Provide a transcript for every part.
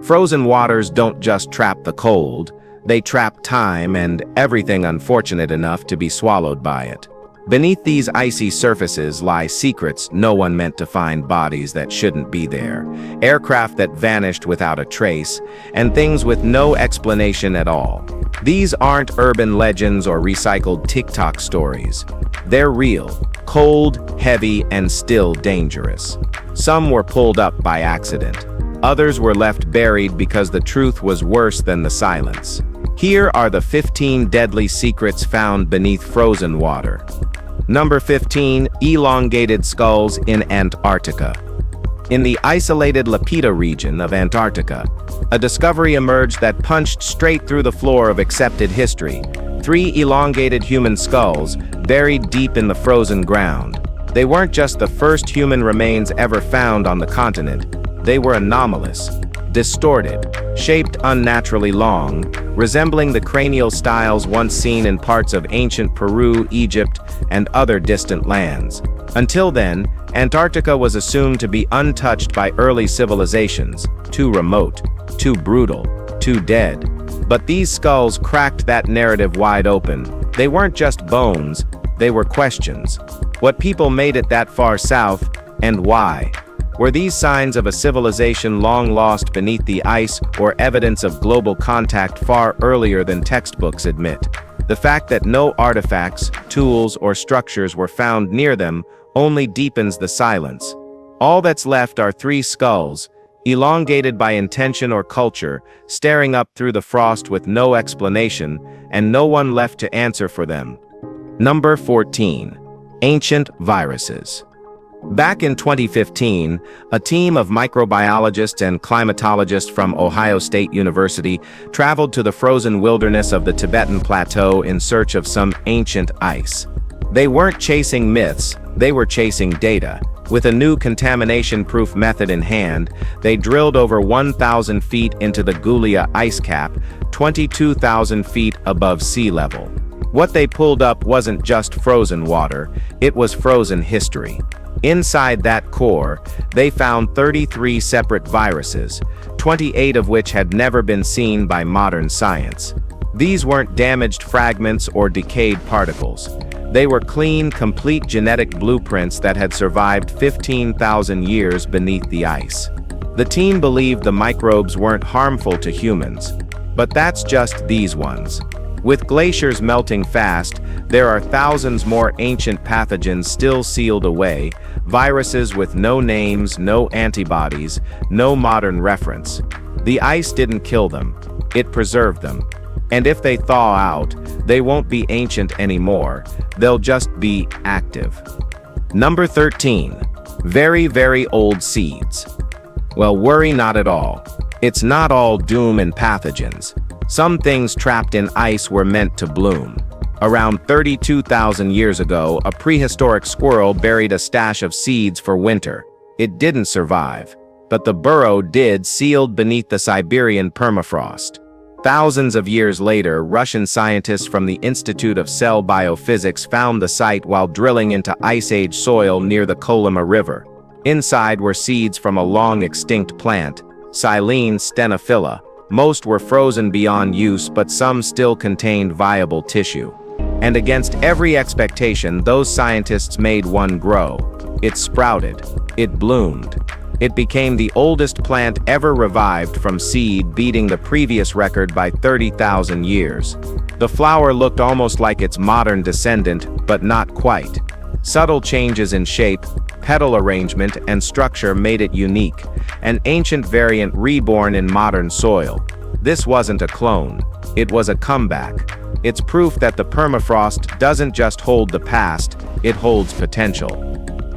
Frozen waters don't just trap the cold, they trap time and everything unfortunate enough to be swallowed by it. Beneath these icy surfaces lie secrets no one meant to find, bodies that shouldn't be there, aircraft that vanished without a trace, and things with no explanation at all. These aren't urban legends or recycled TikTok stories. They're real, cold, heavy, and still dangerous. Some were pulled up by accident. Others were left buried because the truth was worse than the silence. Here are the 15 deadly secrets found beneath frozen water. Number 15. Elongated skulls in Antarctica. In the isolated Lapita region of Antarctica, a discovery emerged that punched straight through the floor of accepted history. 3 elongated human skulls buried deep in the frozen ground. They weren't just the first human remains ever found on the continent. They were anomalous, distorted, shaped unnaturally long, resembling the cranial styles once seen in parts of ancient Peru, Egypt, and other distant lands. Until then, Antarctica was assumed to be untouched by early civilizations, too remote, too brutal, too dead. But these skulls cracked that narrative wide open. They weren't just bones, they were questions. What people made it that far south, and why? Were these signs of a civilization long lost beneath the ice, or evidence of global contact far earlier than textbooks admit? The fact that no artifacts, tools, or structures were found near them only deepens the silence. All that's left are 3 skulls, elongated by intention or culture, staring up through the frost with no explanation, and no one left to answer for them. Number 14. Ancient viruses. Back in 2015, a team of microbiologists and climatologists from Ohio State University traveled to the frozen wilderness of the Tibetan Plateau in search of some ancient ice. They weren't chasing myths, they were chasing data. With a new contamination-proof method in hand, they drilled over 1,000 feet into the Gulia ice cap, 22,000 feet above sea level. What they pulled up wasn't just frozen water, it was frozen history. Inside that core, they found 33 separate viruses, 28 of which had never been seen by modern science. These weren't damaged fragments or decayed particles. They were clean, complete genetic blueprints that had survived 15,000 years beneath the ice. The team believed the microbes weren't harmful to humans, but that's just these ones. With glaciers melting fast, there are thousands more ancient pathogens still sealed away, viruses with no names, no antibodies, no modern reference. The ice didn't kill them, it preserved them. And if they thaw out, they won't be ancient anymore, they'll just be active. Number 13. Very, very old seeds. Well, worry not at all. It's not all doom and pathogens. Some things trapped in ice were meant to bloom. Around 32,000 years ago, a prehistoric squirrel buried a stash of seeds for winter. It didn't survive, but the burrow did, sealed beneath the Siberian permafrost. Thousands of years later, Russian scientists from the Institute of Cell Biophysics found the site while drilling into Ice Age soil near the Kolyma River. Inside were seeds from a long-extinct plant, Silene stenophylla. Most were frozen beyond use, but some still contained viable tissue. And against every expectation, those scientists made one grow. It sprouted. It bloomed. It became the oldest plant ever revived from seed, beating the previous record by 30,000 years. The flower looked almost like its modern descendant, but not quite. Subtle changes in shape, petal arrangement, and structure made it unique, an ancient variant reborn in modern soil. This wasn't a clone, it was a comeback. It's proof that the permafrost doesn't just hold the past, it holds potential.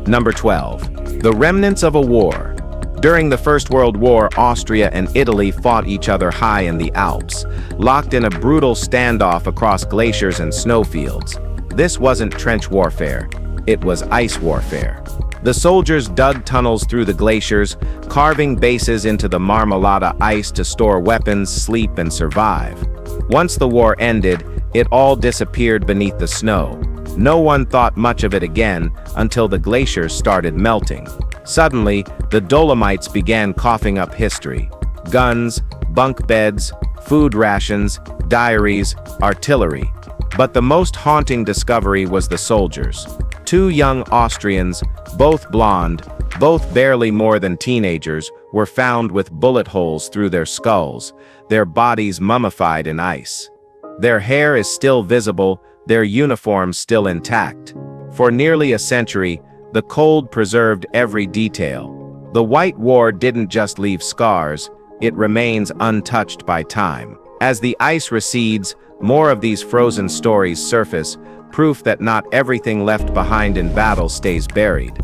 Number 12. The remnants of a war. During the First World War, Austria and Italy fought each other high in the Alps, locked in a brutal standoff across glaciers and snowfields. This wasn't trench warfare, it was ice warfare. The soldiers dug tunnels through the glaciers, carving bases into the Marmolada ice to store weapons, sleep, and survive. Once the war ended, it all disappeared beneath the snow. No one thought much of it again until the glaciers started melting. Suddenly, the Dolomites began coughing up history. guns, bunk beds, food rations, diaries, artillery. But the most haunting discovery was the soldiers. Two young Austrians, both blonde, both barely more than teenagers, were found with bullet holes through their skulls, their bodies mummified in ice. Their hair is still visible, their uniforms still intact. For nearly a century, the cold preserved every detail. The White War didn't just leave scars, it remains untouched by time. As the ice recedes, more of these frozen stories surface, proof that not everything left behind in battle stays buried.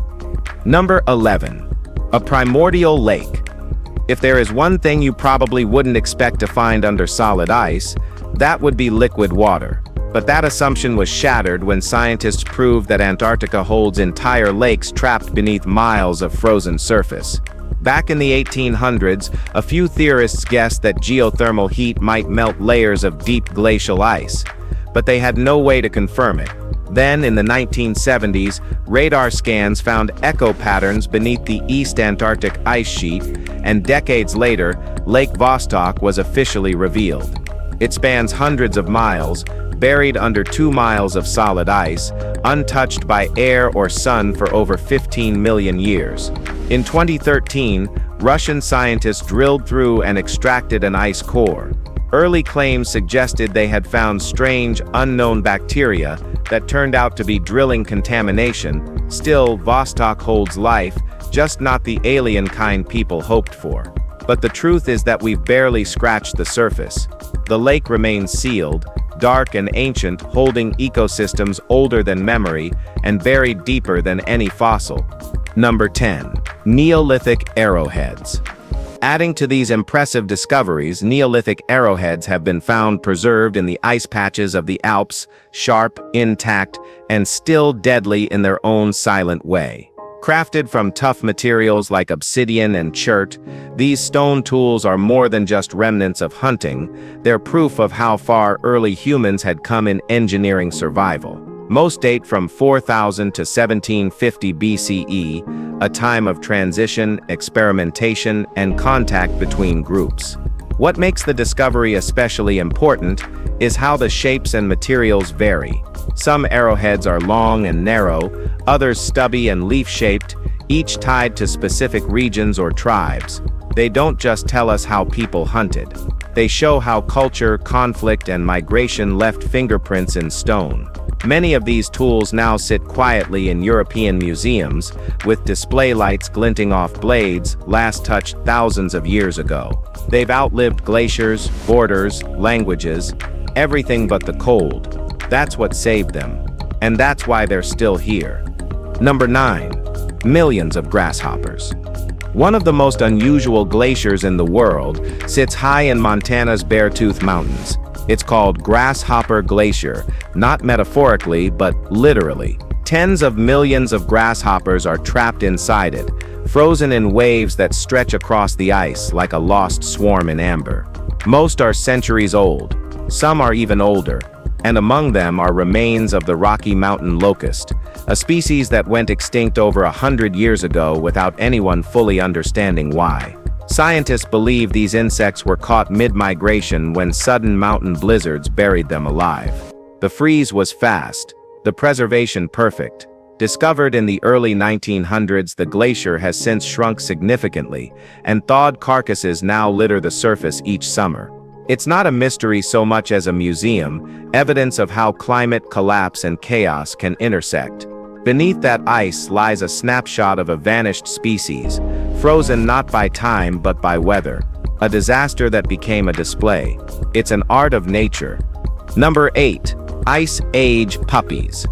Number 11. A primordial lake. If there is one thing you probably wouldn't expect to find under solid ice, that would be liquid water. But that assumption was shattered when scientists proved that Antarctica holds entire lakes trapped beneath miles of frozen surface. Back in the 1800s, a few theorists guessed that geothermal heat might melt layers of deep glacial ice, but they had no way to confirm it. Then, in the 1970s, radar scans found echo patterns beneath the East Antarctic ice sheet, and decades later, Lake Vostok was officially revealed. It spans hundreds of miles, buried under 2 miles of solid ice, untouched by air or sun for over 15 million years. In 2013, Russian scientists drilled through and extracted an ice core. Early claims suggested they had found strange, unknown bacteria that turned out to be drilling contamination. Still, Vostok holds life, just not the alien kind people hoped for. But the truth is that we've barely scratched the surface. The lake remains sealed, dark and ancient, holding ecosystems older than memory and buried deeper than any fossil. Number 10. Neolithic arrowheads. Adding to these impressive discoveries, Neolithic arrowheads have been found preserved in the ice patches of the Alps, sharp, intact, and still deadly in their own silent way. Crafted from tough materials like obsidian and chert, these stone tools are more than just remnants of hunting, they're proof of how far early humans had come in engineering survival. Most date from 4000 to 1750 BCE, a time of transition, experimentation, and contact between groups. What makes the discovery especially important is how the shapes and materials vary. Some arrowheads are long and narrow, others stubby and leaf-shaped, each tied to specific regions or tribes. They don't just tell us how people hunted. They show how culture, conflict, and migration left fingerprints in stone. Many of these tools now sit quietly in European museums, with display lights glinting off blades last touched thousands of years ago. They've outlived glaciers, borders, languages, everything but the cold. That's what saved them. And that's why they're still here. Number 9. Millions of grasshoppers. One of the most unusual glaciers in the world sits high in Montana's Beartooth Mountains. It's called Grasshopper Glacier, not metaphorically, but literally. Tens of millions of grasshoppers are trapped inside it, frozen in waves that stretch across the ice like a lost swarm in amber. Most are centuries old, some are even older, and among them are remains of the Rocky Mountain locust, a species that went extinct over 100 years ago without anyone fully understanding why. Scientists believe these insects were caught mid-migration when sudden mountain blizzards buried them alive. The freeze was fast, the preservation perfect. Discovered in the early 1900s, the glacier has since shrunk significantly, and thawed carcasses now litter the surface each summer. It's not a mystery so much as a museum, evidence of how climate collapse and chaos can intersect. Beneath that ice lies a snapshot of a vanished species, frozen not by time but by weather, a disaster that became a display. It's an art of nature. Number 8. Ice Age puppies.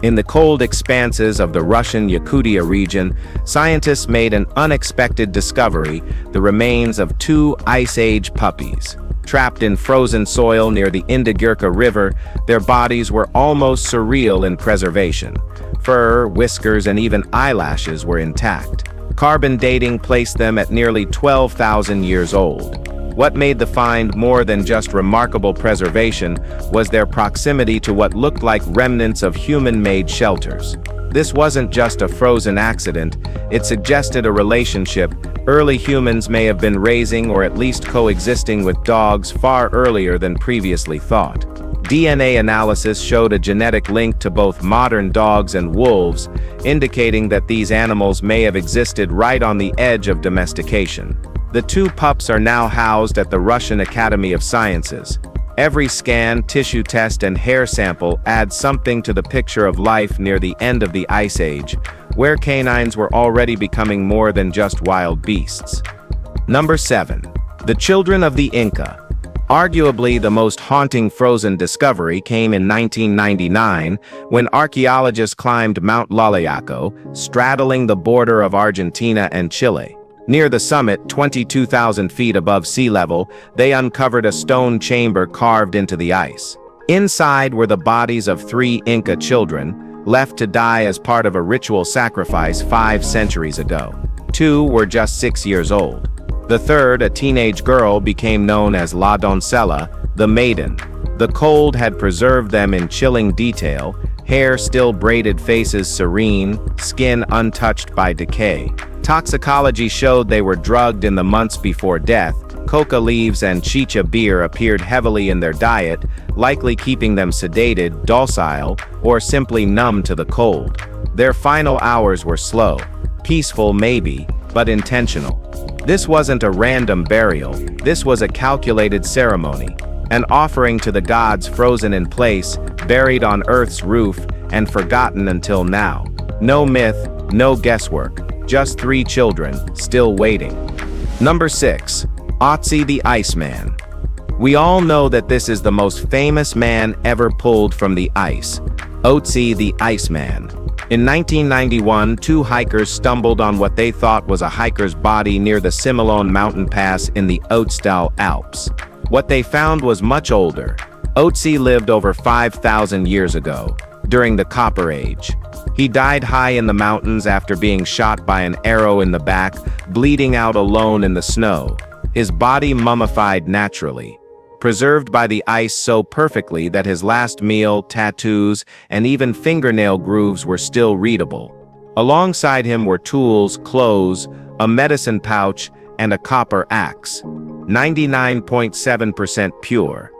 In the cold expanses of the Russian Yakutia region, scientists made an unexpected discovery: the remains of 2 Ice Age puppies. Trapped in frozen soil near the Indigirka River, their bodies were almost surreal in preservation. Fur, whiskers, and even eyelashes were intact. Carbon dating placed them at nearly 12,000 years old. What made the find more than just remarkable preservation was their proximity to what looked like remnants of human-made shelters. This wasn't just a frozen accident, it suggested a relationship early humans may have been raising or at least coexisting with dogs far earlier than previously thought. DNA analysis showed a genetic link to both modern dogs and wolves, indicating that these animals may have existed right on the edge of domestication. The two pups are now housed at the Russian Academy of Sciences. Every scan, tissue test, and hair sample adds something to the picture of life near the end of the Ice Age, where canines were already becoming more than just wild beasts. Number 7. The Children of the Inca. Arguably the most haunting frozen discovery came in 1999 when archaeologists climbed Mount Lalayaco, straddling the border of Argentina and Chile. Near the summit, 22,000 feet above sea level, they uncovered a stone chamber carved into the ice. Inside were the bodies of 3 Inca children, left to die as part of a ritual sacrifice 5 centuries ago. 2 were just 6 years old. The third, a teenage girl, became known as La Doncella, the maiden. The cold had preserved them in chilling detail, hair still braided, faces serene, skin untouched by decay. Toxicology showed they were drugged in the months before death. Coca leaves and chicha beer appeared heavily in their diet, likely keeping them sedated, docile, or simply numb to the cold. Their final hours were slow, peaceful maybe, but intentional. This wasn't a random burial, this was a calculated ceremony, an offering to the gods frozen in place, buried on Earth's roof, and forgotten until now. No myth, no guesswork. Just 3 children, still waiting. Number 6. Otzi the Iceman. We all know that this is the most famous man ever pulled from the ice. Otzi the Iceman. In 1991, 2 hikers stumbled on what they thought was a hiker's body near the Similone mountain pass in the Ötztal Alps. What they found was much older. Otzi lived over 5,000 years ago, during the Copper Age. He died high in the mountains after being shot by an arrow in the back, bleeding out alone in the snow. His body mummified naturally, preserved by the ice so perfectly that his last meal, tattoos, and even fingernail grooves were still readable. Alongside him were tools, clothes, a medicine pouch, and a copper axe. 99.7% pure.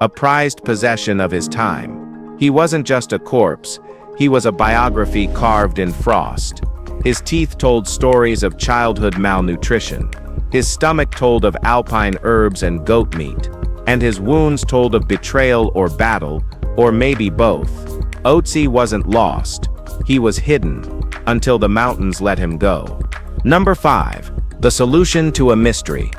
A prized possession of his time. He wasn't just a corpse. He was a biography carved in frost. His teeth told stories of childhood malnutrition. His stomach told of alpine herbs and goat meat. And his wounds told of betrayal or battle, or maybe both. Otzi wasn't lost. He was hidden, until the mountains let him go. Number 5. The Solution to a Mystery.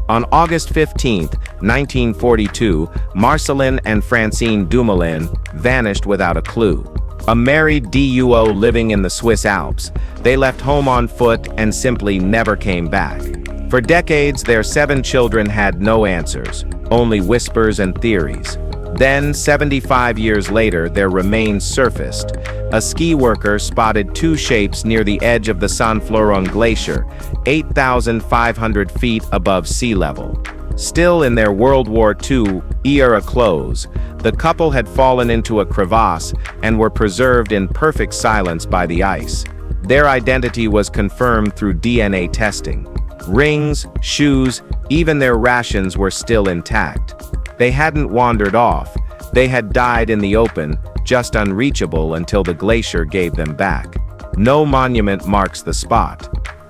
On August 15, 1942, Marceline and Francine Dumoulin vanished without a clue. A married duo living in the Swiss Alps, they left home on foot and simply never came back. For decades, their 7 children had no answers, only whispers and theories. Then, 75 years later, their remains surfaced. A ski worker spotted 2 shapes near the edge of the San Floron Glacier, 8,500 feet above sea level. Still in their World War II era clothes, the couple had fallen into a crevasse and were preserved in perfect silence by the ice. Their identity was confirmed through DNA testing. Rings, shoes, even their rations were still intact. They hadn't wandered off. They had died in the open, just unreachable until the glacier gave them back. No monument marks the spot.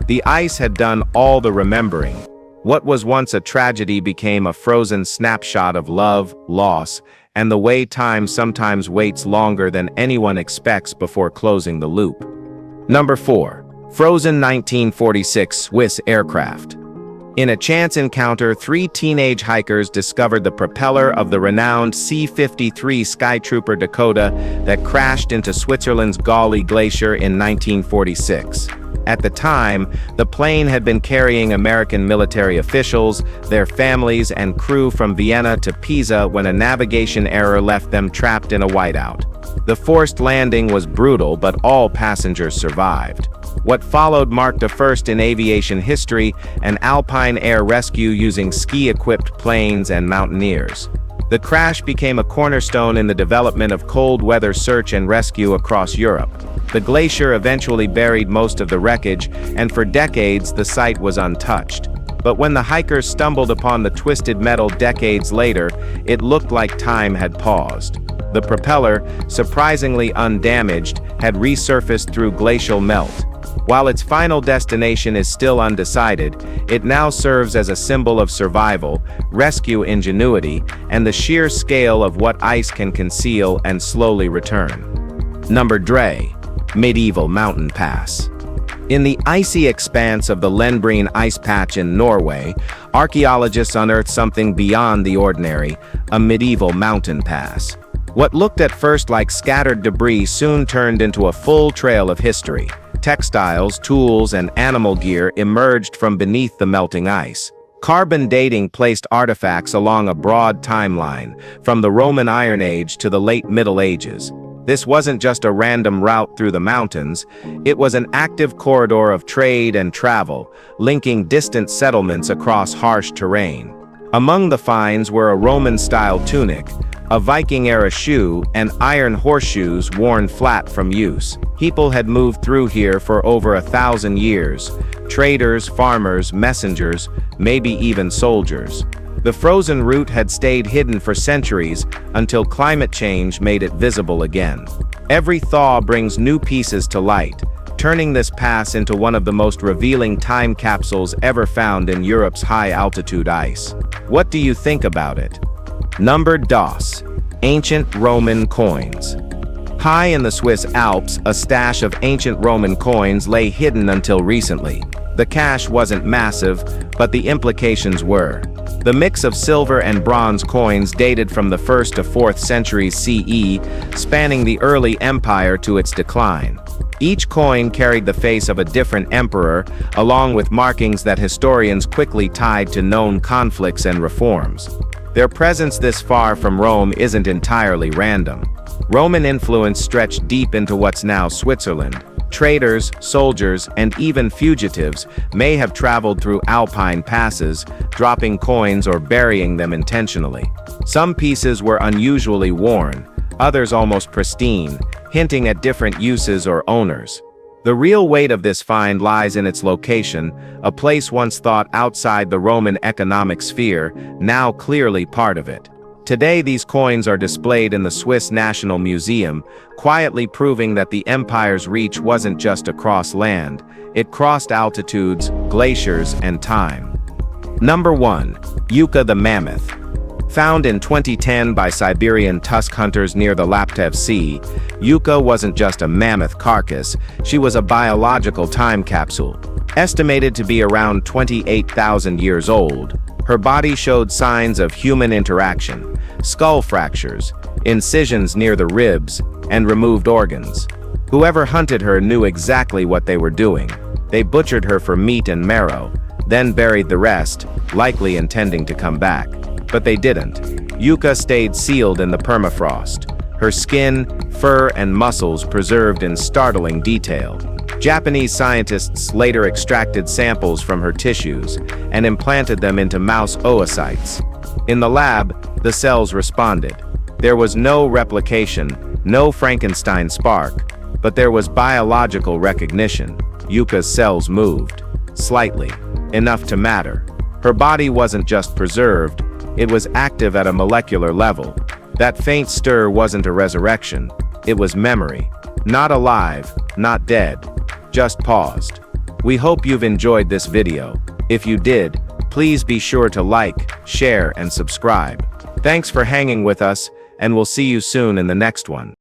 The ice had done all the remembering. What was once a tragedy became a frozen snapshot of love, loss, and the way time sometimes waits longer than anyone expects before closing the loop. Number 4. Frozen 1946 Swiss aircraft. In a chance encounter, 3 teenage hikers discovered the propeller of the renowned C-53 Skytrooper Dakota that crashed into Switzerland's Gauley Glacier in 1946. At the time, the plane had been carrying American military officials, their families, and crew from Vienna to Pisa when a navigation error left them trapped in a whiteout. The forced landing was brutal, but all passengers survived. What followed marked a first in aviation history, an alpine air rescue using ski-equipped planes and mountaineers. The crash became a cornerstone in the development of cold weather search and rescue across Europe. The glacier eventually buried most of the wreckage, and for decades the site was untouched. But when the hikers stumbled upon the twisted metal decades later, it looked like time had paused. The propeller, surprisingly undamaged, had resurfaced through glacial melt. While its final destination is still undecided, it now serves as a symbol of survival, rescue ingenuity, and the sheer scale of what ice can conceal and slowly return. Number 3. Medieval Mountain Pass. In the icy expanse of the Lenbreen ice patch in Norway, archaeologists unearthed something beyond the ordinary, a medieval mountain pass. What looked at first like scattered debris soon turned into a full trail of history. Textiles, tools, and animal gear emerged from beneath the melting ice. Carbon dating placed artifacts along a broad timeline, from the Roman Iron Age to the late Middle Ages. This wasn't just a random route through the mountains, it was an active corridor of trade and travel, linking distant settlements across harsh terrain. Among the finds were a Roman-style tunic, a Viking-era shoe, and iron horseshoes worn flat from use. People had moved through here for over 1,000 years. Traders, farmers, messengers, maybe even soldiers. The frozen route had stayed hidden for centuries until climate change made it visible again. Every thaw brings new pieces to light, turning this pass into one of the most revealing time capsules ever found in Europe's high-altitude ice. What do you think about it? Number 2. Ancient Roman Coins. High in the Swiss Alps, a stash of ancient Roman coins lay hidden until recently. The cache wasn't massive, but the implications were. The mix of silver and bronze coins dated from the 1st to 4th centuries CE, spanning the early empire to its decline. Each coin carried the face of a different emperor, along with markings that historians quickly tied to known conflicts and reforms. Their presence this far from Rome isn't entirely random. Roman influence stretched deep into what's now Switzerland. Traders, soldiers, and even fugitives may have traveled through alpine passes, dropping coins or burying them intentionally. Some pieces were unusually worn, others almost pristine, hinting at different uses or owners. The real weight of this find lies in its location, a place once thought outside the Roman economic sphere, now clearly part of it. Today these coins are displayed in the Swiss National Museum, quietly proving that the empire's reach wasn't just across land, it crossed altitudes, glaciers, and time. Number 1. Yucca the Mammoth. Found in 2010 by Siberian tusk hunters near the Laptev Sea, Yucca wasn't just a mammoth carcass, she was a biological time capsule. Estimated to be around 28,000 years old, her body showed signs of human interaction, skull fractures, incisions near the ribs, and removed organs. Whoever hunted her knew exactly what they were doing. They butchered her for meat and marrow, then buried the rest, likely intending to come back. But they didn't. Yucca stayed sealed in the permafrost, her skin, fur, and muscles preserved in startling detail. Japanese scientists later extracted samples from her tissues and implanted them into mouse oocytes. In the lab, the cells responded. There was no replication, no Frankenstein spark, but there was biological recognition. Yucca's cells moved. Slightly. Enough to matter. Her body wasn't just preserved, it was active at a molecular level. That faint stir wasn't a resurrection, it was memory. Not alive, not dead, just paused. We hope you've enjoyed this video. If you did, please be sure to like, share, and subscribe. Thanks for hanging with us, and we'll see you soon in the next one.